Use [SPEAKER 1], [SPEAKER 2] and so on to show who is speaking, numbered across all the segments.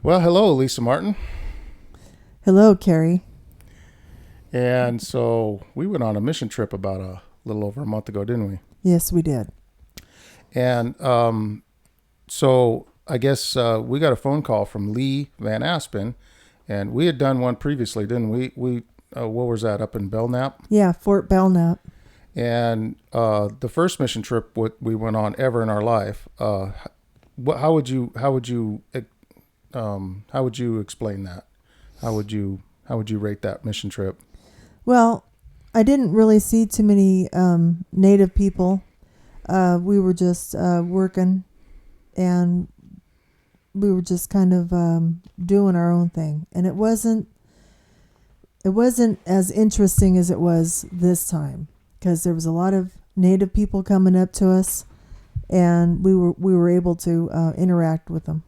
[SPEAKER 1] Well, hello, Lisa Martin.
[SPEAKER 2] Hello, Carrie.
[SPEAKER 1] And so we went on a mission trip about a little over a month ago, didn't we?
[SPEAKER 2] Yes, we did.
[SPEAKER 1] And so I guess we got a phone call from Lee Van Aspen, and we had done one previously, didn't we? What was that, up in Belknap?
[SPEAKER 2] Yeah, Fort Belknap.
[SPEAKER 1] And the first mission trip we went on ever in our life. How would you explain that? How would you rate that mission trip?
[SPEAKER 2] Well, I didn't really see too many native people. We were just working, and we were just kind of doing our own thing, and it wasn't as interesting as it was this time because there was a lot of native people coming up to us, and we were able to interact with them.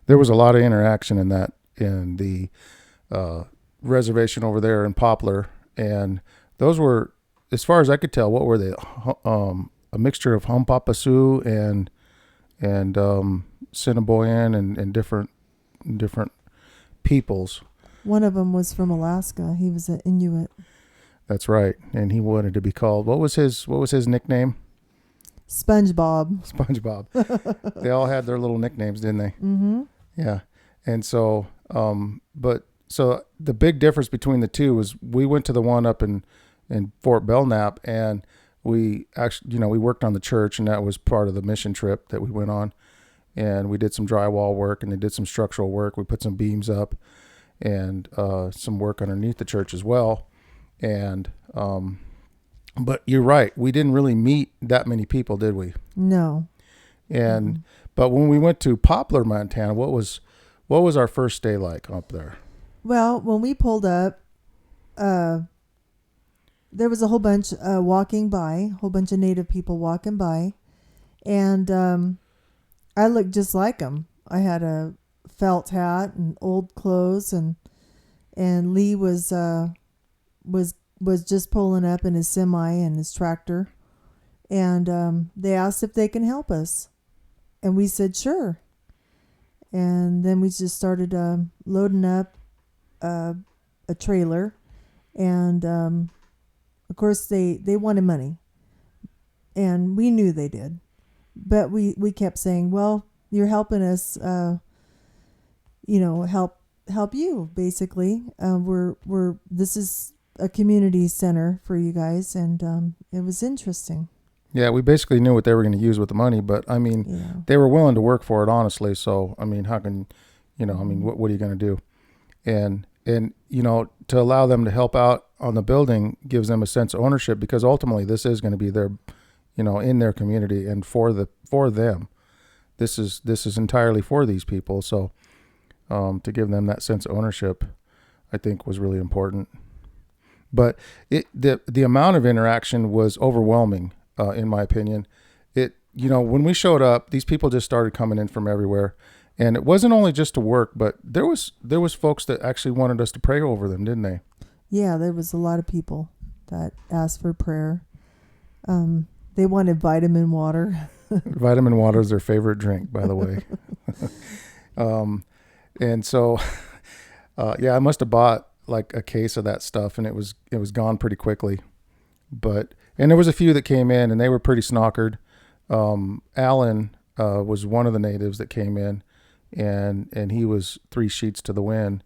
[SPEAKER 1] There was a lot of interaction in the uh, reservation over there in Poplar, and those were, as far as I could tell, what were they? A mixture of Humpapa and Assiniboine and different peoples.
[SPEAKER 2] One of them was from Alaska. He was an Inuit.
[SPEAKER 1] That's right, and he wanted to be called. What was his nickname?
[SPEAKER 2] SpongeBob.
[SPEAKER 1] SpongeBob. They all had their little nicknames, didn't they?
[SPEAKER 2] Mm-hmm.
[SPEAKER 1] Yeah, and so, but so the big difference between the two was we went to the one up in Fort Belknap, and we actually, we worked on the church, and that was part of the mission trip that we went on, and we did some drywall work, and they did some structural work. We put some beams up, and some work underneath the church as well, and but you're right, we didn't really meet that many people, did we?
[SPEAKER 2] No.
[SPEAKER 1] And
[SPEAKER 2] Mm-mm.
[SPEAKER 1] but when we went to Poplar, Montana, what was our first day like up there?
[SPEAKER 2] Well, when we pulled up, uh, there was a whole bunch walking by, a whole bunch of native people walking by, and I looked just like them. I had a felt hat and old clothes, and Lee was just pulling up in his semi and his tractor, and they asked if they can help us, and we said sure, and then we just started loading up uh, a trailer, and of course they wanted money, and we knew they did, but we kept saying, well, you're helping us, help you basically. We're this is a community center for you guys, and it was interesting.
[SPEAKER 1] Yeah, we basically knew what they were going to use with the money, but I mean,
[SPEAKER 2] Yeah.
[SPEAKER 1] they were willing to work for it, honestly. So I mean, how can, I mean,
[SPEAKER 2] Mm-hmm.
[SPEAKER 1] what are you going to do? And to allow them to help out on the building gives them a sense of ownership, because ultimately this is going to be their, in their community and for them. This is entirely for these people. So to give them that sense of ownership, I think was really important. But the amount of interaction was overwhelming, in my opinion. When we showed up, these people just started coming in from everywhere, and it wasn't only just to work, but there was folks that actually wanted us to pray over them, didn't they?
[SPEAKER 2] Yeah, there was a lot of people that asked for prayer. They wanted vitamin water.
[SPEAKER 1] Vitamin water is their favorite drink, by the way. um, and so, yeah, I must have bought like a case of that stuff, and it was gone pretty quickly. And there was a few that came in, and they were pretty snockered. Alan was one of the natives that came in, and he was three sheets to the wind,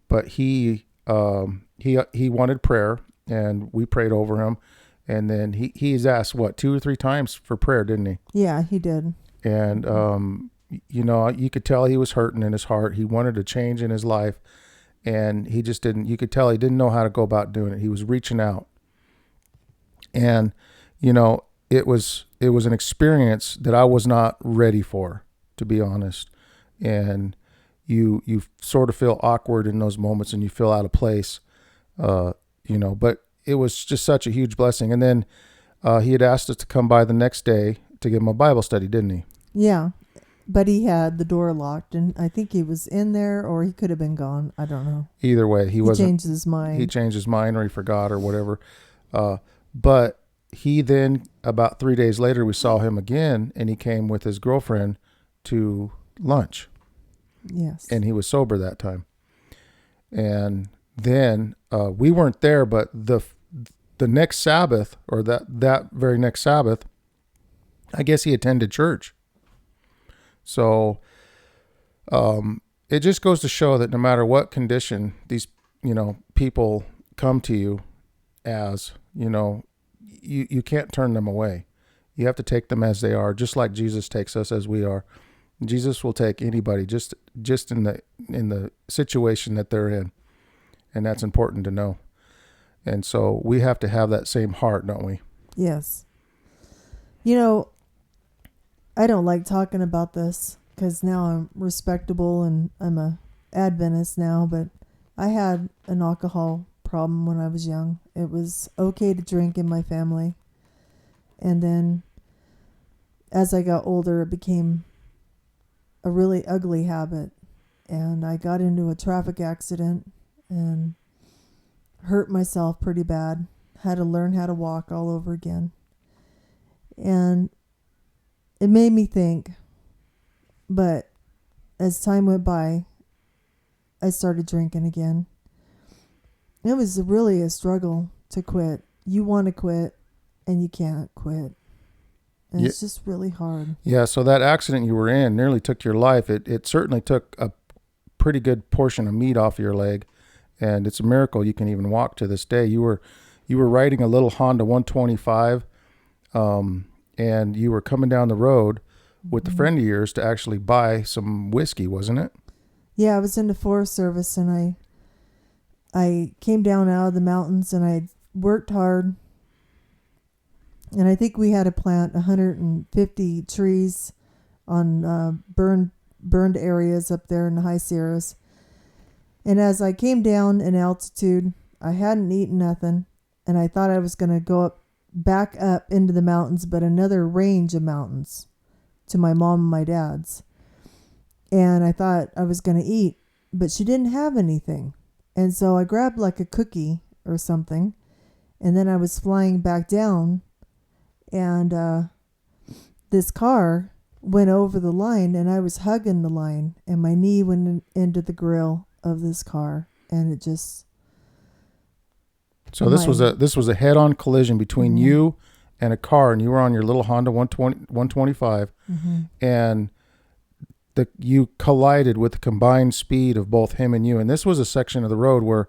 [SPEAKER 1] but he wanted prayer, and we prayed over him, and then he's asked what, 2 or 3 times for prayer, didn't he?
[SPEAKER 2] Yeah, he did.
[SPEAKER 1] And you could tell he was hurting in his heart. He wanted a change in his life, and he just didn't. You could tell he didn't know how to go about doing it. He was reaching out, and it was an experience that I was not ready for, to be honest. And you sort of feel awkward in those moments, and you feel out of place, But it was just such a huge blessing. And then he had asked us to come by the next day to give him a Bible study, didn't he?
[SPEAKER 2] Yeah, but he had the door locked, and I think he was in there, or he could have been gone. I don't know.
[SPEAKER 1] Either way, he
[SPEAKER 2] He
[SPEAKER 1] wasn't.
[SPEAKER 2] changed his
[SPEAKER 1] He
[SPEAKER 2] mind.
[SPEAKER 1] changed his mind, or he forgot, or whatever. But he then, about 3 days later, we saw him again, and he came with his girlfriend to lunch.
[SPEAKER 2] Yes.
[SPEAKER 1] and he was sober that time. And then we weren't there, but the next Sabbath, or that very next Sabbath, I guess he attended church. So it just goes to show that no matter what condition these, people come to you as, you can't turn them away. You have to take them as they are, just like Jesus takes us as we are. Jesus will take anybody just in the situation that they're in. And that's important to know. And so we have to have that same heart, don't we?
[SPEAKER 2] Yes. I don't like talking about this because now I'm respectable and I'm a Adventist now, but I had an alcohol problem when I was young. It was okay to drink in my family. And then as I got older, it became a really ugly habit. And I got into a traffic accident and hurt myself pretty bad. Had to learn how to walk all over again. And it made me think, but as time went by, I started drinking again. It was really a struggle to quit. You want to quit and you can't quit. And it's just really hard.
[SPEAKER 1] Yeah, so that accident you were in nearly took your life. It certainly took a pretty good portion of meat off your leg, and it's a miracle you can even walk to this day. You were riding a little Honda 125, and you were coming down the road with a friend of yours to actually buy some whiskey, wasn't it?
[SPEAKER 2] Yeah, I was in the Forest Service, and I came down out of the mountains, and I worked hard. And I think we had to plant 150 trees on burned areas up there in the high Sierras. And as I came down in altitude, I hadn't eaten nothing, and I thought I was going to back up into the mountains, but another range of mountains to my mom and my dad's. And I thought I was going to eat, but she didn't have anything. And so I grabbed like a cookie or something, and then I was flying back down, and this car went over the line, and I was hugging the line, and my knee went into the grill of this car, and it just...
[SPEAKER 1] So this was a head-on collision between you and a car, and you were on your little Honda 125, and you collided with the combined speed of both him and you. And this was a section of the road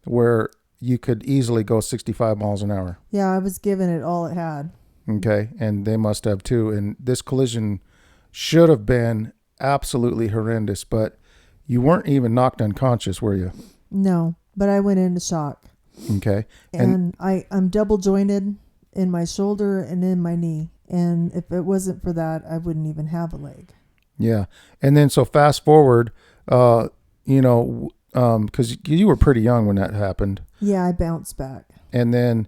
[SPEAKER 1] where you could easily go 65 miles an hour.
[SPEAKER 2] Yeah, I was giving it all it had.
[SPEAKER 1] Okay, and they must have too. And this collision should have been absolutely horrendous, but you weren't even knocked unconscious, were you?
[SPEAKER 2] No, but I went into shock.
[SPEAKER 1] Okay.
[SPEAKER 2] And I'm double jointed in my shoulder and in my knee. And if it wasn't for that, I wouldn't even have a leg.
[SPEAKER 1] Yeah. And then so fast forward, because you were pretty young when that happened.
[SPEAKER 2] Yeah, I bounced back.
[SPEAKER 1] And then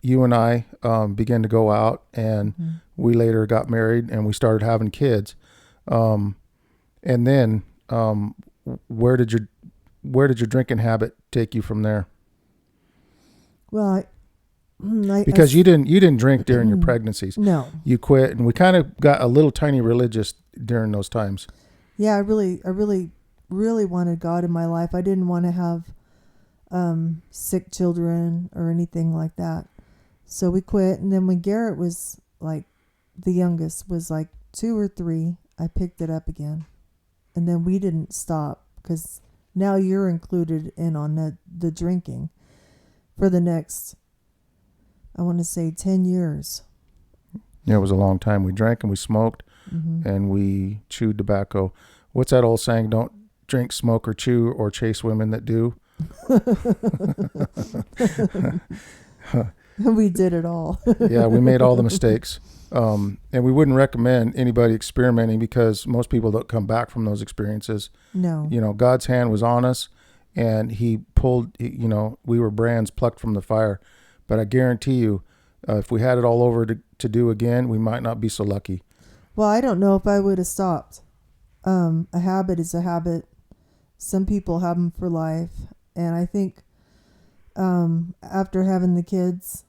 [SPEAKER 1] you and I began to go out, and we later got married, and we started having kids. And then where did your drinking habit take you from there?
[SPEAKER 2] Well,
[SPEAKER 1] because you didn't drink during your pregnancies.
[SPEAKER 2] No,
[SPEAKER 1] you quit, and we kind of got a little tiny religious during those times.
[SPEAKER 2] Yeah, I really wanted God in my life. I didn't want to have sick children or anything like that. So we quit, and then when Garrett was like, the youngest was like 2 or 3, I picked it up again, and then we didn't stop, because now you're included in on the drinking for the next, I want to say 10 years.
[SPEAKER 1] Yeah, it was a long time. We drank and we smoked and we chewed tobacco. What's that old saying? Don't drink, smoke, or chew, or chase women that do.
[SPEAKER 2] We did it all.
[SPEAKER 1] Yeah, we made all the mistakes. And we wouldn't recommend anybody experimenting, because most people don't come back from those experiences.
[SPEAKER 2] No.
[SPEAKER 1] God's hand was on us, and he pulled, we were brands plucked from the fire. But I guarantee you, if we had it all over to do again, we might not be so lucky.
[SPEAKER 2] Well, I don't know if I would have stopped. A habit is a habit. Some people have them for life. And I think after having the kids,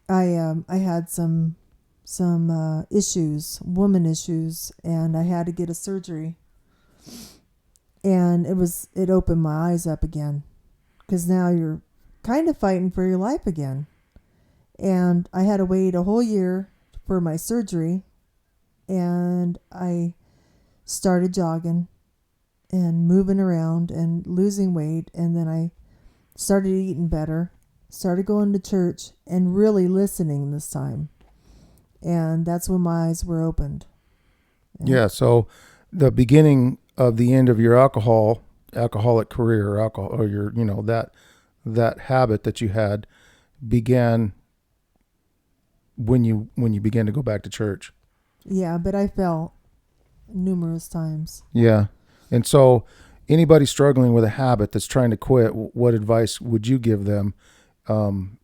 [SPEAKER 2] I had some issues, woman issues, and I had to get a surgery And it opened my eyes up again, because now you're kind of fighting for your life again. And I had to wait a whole year for my surgery, and I started jogging and moving around and losing weight, and then I started eating better, started going to church and really listening this time. And that's when my eyes were opened.
[SPEAKER 1] Yeah. So the beginning of the end of your alcoholic career, or alcohol, or your, that habit that you had began when you began to go back to church.
[SPEAKER 2] Yeah, but I fell numerous times.
[SPEAKER 1] Yeah. And so anybody struggling with a habit that's trying to quit, what advice would you give them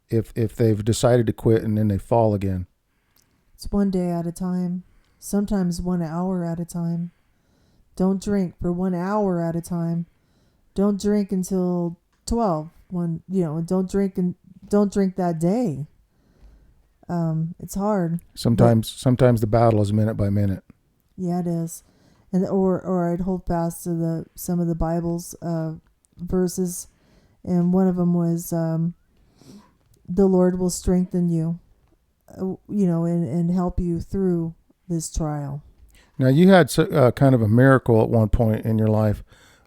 [SPEAKER 1] if they've decided to quit and then they fall again?
[SPEAKER 2] It's one day at a time, sometimes 1 hour at a time. Don't drink for 1 hour at a time. Don't drink until 12. Don't drink that day. It's hard.
[SPEAKER 1] Sometimes the battle is minute by minute.
[SPEAKER 2] Yeah, it is. And or I'd hold fast to some of the Bible's verses, and one of them was the Lord will strengthen you, and help you through this trial.
[SPEAKER 1] Now, you had kind of a miracle at one point in your life.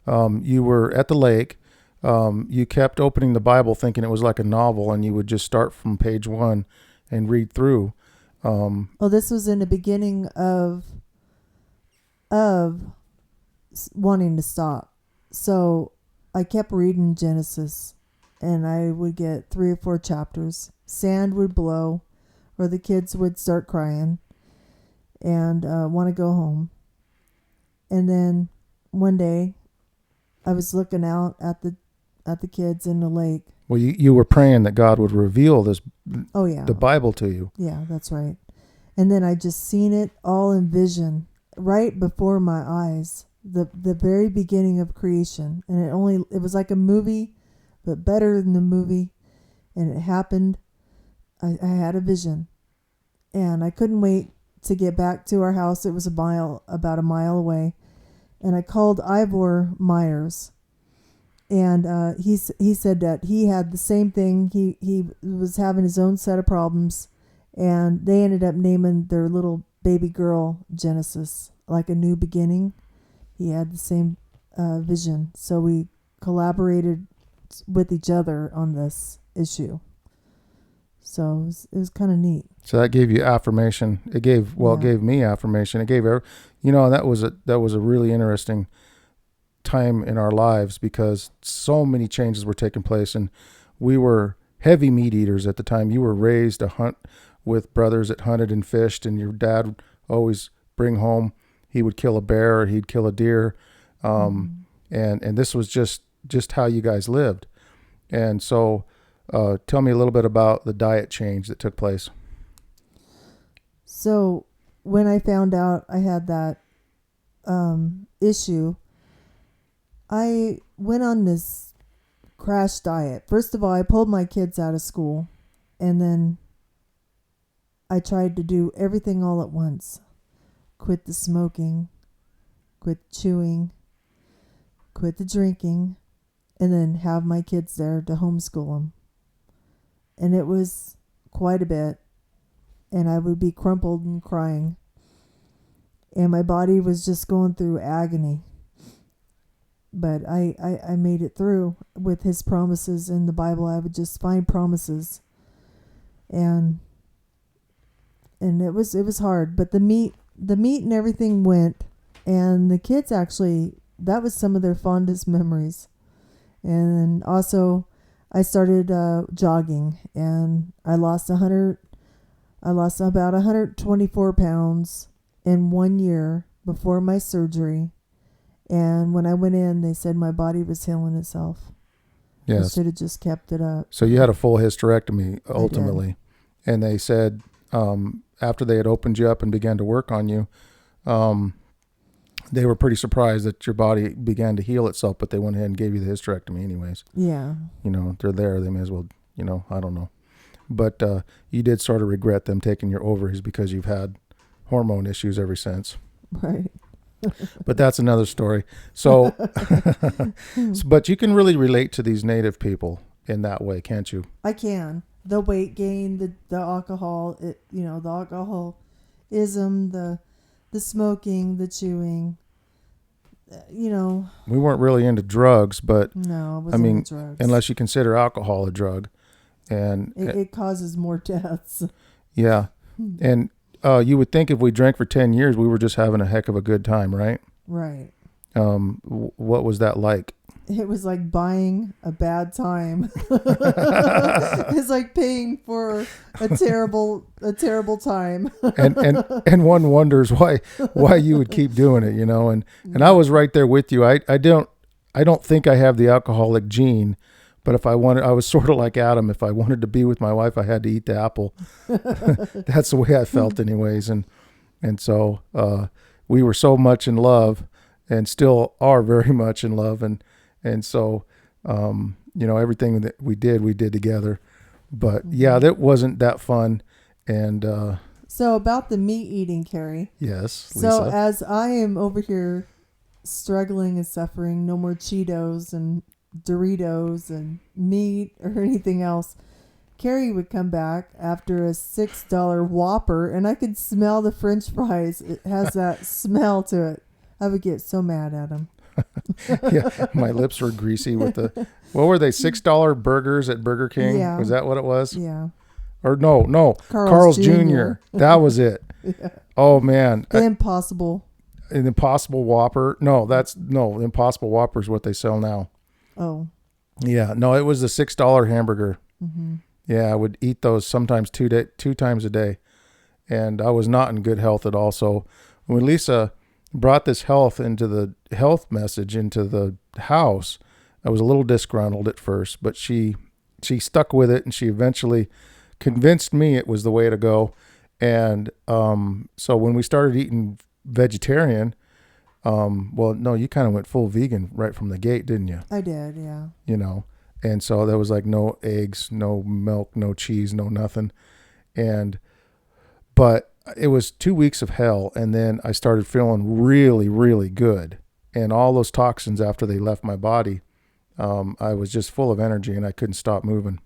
[SPEAKER 1] You were at the lake. You kept opening the Bible thinking it was like a novel, and you would just start from page 1 and read through.
[SPEAKER 2] This was in the beginning of wanting to stop. So I kept reading Genesis, and I would get 3 or 4 chapters. Sand would blow, or the kids would start crying and want to go home. And then one day I was looking out at the kids in the lake.
[SPEAKER 1] Well, you were praying that God would reveal this,
[SPEAKER 2] the
[SPEAKER 1] Bible to you.
[SPEAKER 2] Yeah, that's right. And then I just seen it all in vision right before my eyes, the very beginning of creation. And it was like a movie, but better than the movie. And it happened. I had a vision, and I couldn't wait to get back to our house. It was about a mile away. And I called Ivor Myers, and he said that he had the same thing. He was having his own set of problems, and they ended up naming their little baby girl Genesis, like a new beginning. He had the same vision, so we collaborated with each other on this issue. So it was kind of neat.
[SPEAKER 1] So that gave you affirmation. It gave me affirmation. It gave that was a really interesting time in our lives, because so many changes were taking place, and we were heavy meat eaters at the time. You were raised to hunt with brothers that hunted and fished, and your dad would always bring home. He would kill a bear, or he'd kill a deer, and this was just how you guys lived. And so, tell me a little bit about the diet change that took place.
[SPEAKER 2] So when I found out I had that issue, I went on this crash diet. First of all, I pulled my kids out of school, and then I tried to do everything all at once. Quit the smoking, quit chewing, quit the drinking, and then have my kids there to homeschool them. And it was quite a bit, and I would be crumpled and crying, and my body was just going through agony. But I made it through with his promises in the Bible. I would just find promises, and it was hard. But the meat and everything went, and the kids actually, that was some of their fondest memories. And also, I started jogging, and I lost about 124 pounds in 1 year before my surgery. And when I went in, they said my body was healing itself.
[SPEAKER 1] Yes.
[SPEAKER 2] I should have just kept it up.
[SPEAKER 1] So you had a full hysterectomy ultimately. And they said after they had opened you up and began to work on you, they were pretty surprised that your body began to heal itself, but they went ahead and gave you the hysterectomy anyways.
[SPEAKER 2] Yeah.
[SPEAKER 1] They're there. They may as well, I don't know. But you did sort of regret them taking your ovaries, because you've had hormone issues ever since.
[SPEAKER 2] Right.
[SPEAKER 1] But that's another story. So, but you can really relate to these native people in that way, can't you?
[SPEAKER 2] I can. The weight gain, the alcohol, the alcoholism, the smoking, the chewing.
[SPEAKER 1] We weren't really into drugs, but
[SPEAKER 2] No, it
[SPEAKER 1] I
[SPEAKER 2] wasn't
[SPEAKER 1] mean,
[SPEAKER 2] drugs.
[SPEAKER 1] unless you consider alcohol a drug, and
[SPEAKER 2] It causes more deaths.
[SPEAKER 1] yeah, and you would think if we drank for 10 years, we were just having a heck of a good time, right?
[SPEAKER 2] Right.
[SPEAKER 1] What was that like?
[SPEAKER 2] It was like buying a bad time. It's like paying for a terrible time.
[SPEAKER 1] And one wonders why you would keep doing it, and I was right there with you. I don't think I have the alcoholic gene, but if I wanted, I was sort of like Adam. If I wanted to be with my wife, I had to eat the apple. That's the way I felt anyways. And so we were so much in love, and still are very much in love. And so, everything that we did together. But yeah, that wasn't that fun. And
[SPEAKER 2] So about the meat eating, Carrie.
[SPEAKER 1] yes, Lisa.
[SPEAKER 2] So as I am over here struggling and suffering, no more Cheetos and Doritos and meat or anything else, Carrie would come back after a $6 Whopper, and I could smell the French fries. It has that smell to it. I would get so mad at him.
[SPEAKER 1] Yeah, my lips were greasy with what were they, $6 burgers at Burger King?
[SPEAKER 2] Yeah.
[SPEAKER 1] Was that what it was?
[SPEAKER 2] Yeah.
[SPEAKER 1] Or no,
[SPEAKER 2] Carl's
[SPEAKER 1] Jr. That was it.
[SPEAKER 2] Yeah.
[SPEAKER 1] Oh man,
[SPEAKER 2] The Impossible.
[SPEAKER 1] an Impossible Whopper. No, the Impossible Whopper is what they sell now.
[SPEAKER 2] Oh.
[SPEAKER 1] Yeah, no, it was the $6 hamburger.
[SPEAKER 2] Mm-hmm.
[SPEAKER 1] Yeah, I would eat those sometimes two times a day, and I was not in good health at all. So when Lisa brought this health message into the house, I was a little disgruntled at first, but she stuck with it, and she eventually convinced me it was the way to go. And so when we started eating vegetarian, well, no, you kind of went full vegan right from the gate, didn't you?
[SPEAKER 2] I did, yeah.
[SPEAKER 1] And so there was like no eggs, no milk, no cheese, no nothing. But it was 2 weeks of hell, and then I started feeling really, really good. And all those toxins, after they left my body, I was just full of energy, and I couldn't stop moving.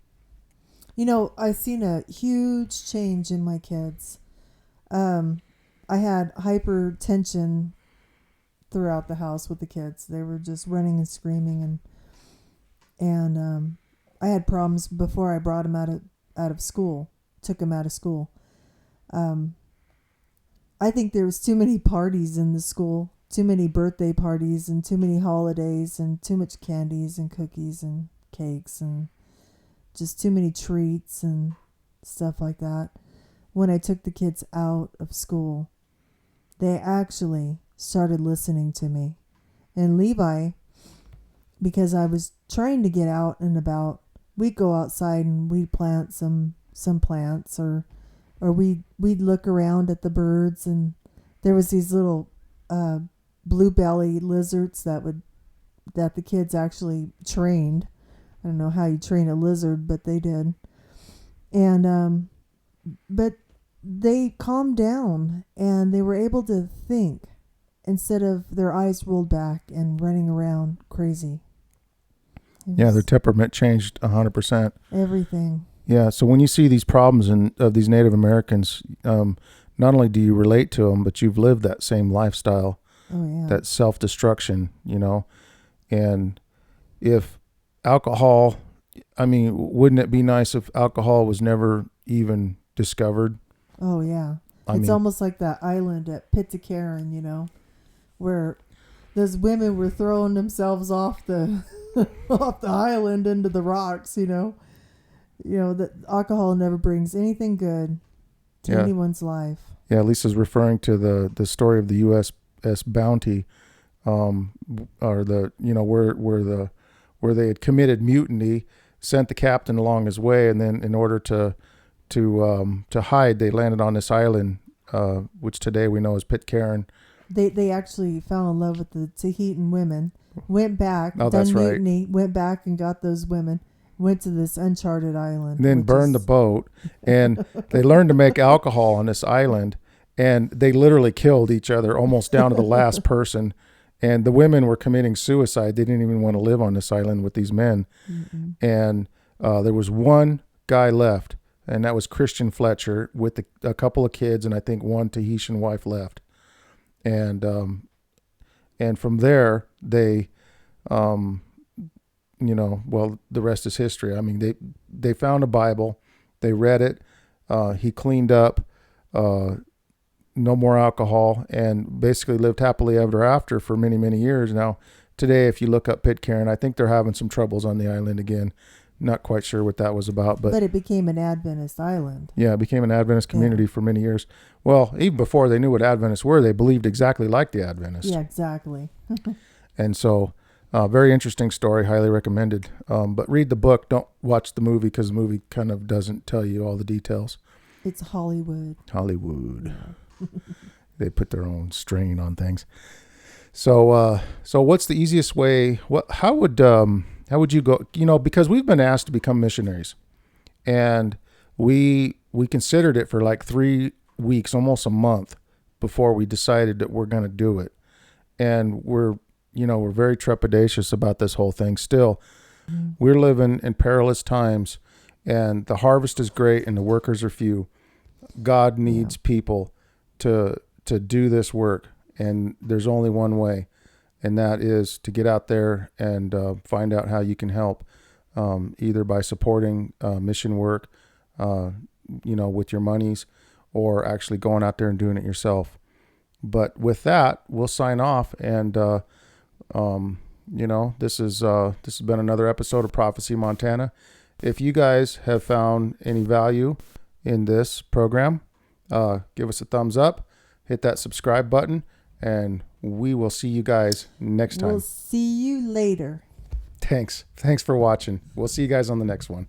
[SPEAKER 2] I've seen a huge change in my kids. I had hypertension throughout the house with the kids. They were just running and screaming, and I had problems before I brought them out of school, took them out of school. I think there was too many parties in the school, too many birthday parties and too many holidays and too much candies and cookies and cakes and just too many treats and stuff like that. When I took the kids out of school, they actually started listening to me. And Levi, because I was trying to get out and about, we'd go outside and we'd plant some plants, or we'd look around at the birds, and there was these little blue-bellied lizards that the kids actually trained. I don't know how you train a lizard, but they did. And but they calmed down, and they were able to think instead of their eyes rolled back and running around crazy.
[SPEAKER 1] Yeah, their temperament changed 100%.
[SPEAKER 2] Everything.
[SPEAKER 1] Yeah, so when you see these problems of these Native Americans, not only do you relate to them, but you've lived that same lifestyle, that self-destruction, and if alcohol, wouldn't it be nice if alcohol was never even discovered?
[SPEAKER 2] Oh, yeah. It's almost like that island at Pitcairn, where those women were throwing themselves off the off the island into the rocks, that alcohol never brings anything good to anyone's life. Yeah,
[SPEAKER 1] Lisa's referring to the story of the USS Bounty, or where they had committed mutiny, sent the captain along his way, and then in order to hide, they landed on this island, which today we know as Pitcairn.
[SPEAKER 2] They actually fell in love with the Tahitian women, went back,
[SPEAKER 1] mutiny,
[SPEAKER 2] went back and got those women, went to this uncharted island.
[SPEAKER 1] And then burned the boat, and they learned to make alcohol on this island, and they literally killed each other almost down to the last person. And the women were committing suicide. They didn't even want to live on this island with these men.
[SPEAKER 2] Mm-mm.
[SPEAKER 1] And there was one guy left, and that was Christian Fletcher with a couple of kids, and I think one Tahitian wife left. And from there, they, well, the rest is history. I mean, they found a Bible, they read it. He cleaned up, no more alcohol, and basically lived happily ever after for many, many years. Now, today, if you look up Pitcairn, I think they're having some troubles on the island again. Not quite sure what that was about, but
[SPEAKER 2] it became an Adventist island.
[SPEAKER 1] Yeah, it became an Adventist community for many years. Well, even before they knew what Adventists were, they believed exactly like the Adventists.
[SPEAKER 2] Yeah, exactly.
[SPEAKER 1] And so, very interesting story, highly recommended. But read the book, don't watch the movie, because the movie kind of doesn't tell you all the details.
[SPEAKER 2] It's Hollywood.
[SPEAKER 1] Hollywood. They put their own strain on things. So what's the easiest way? How would you go? Because we've been asked to become missionaries, and we considered it for like 3 weeks, almost a month, before we decided that we're going to do it. And we're very trepidatious about this whole thing. Still, we're living in perilous times, and the harvest is great, and the workers are few. God needs people to do this work, and there's only one way, and that is to get out there and find out how you can help, either by supporting mission work, with your monies, or actually going out there and doing it yourself. But with that, we'll sign off, and this has been another episode of Prophecy Montana. If you guys have found any value in this program, give us a thumbs up, hit that subscribe button, and we will see you guys next time.
[SPEAKER 2] We'll see you later.
[SPEAKER 1] Thanks for watching. We'll see you guys on the next one.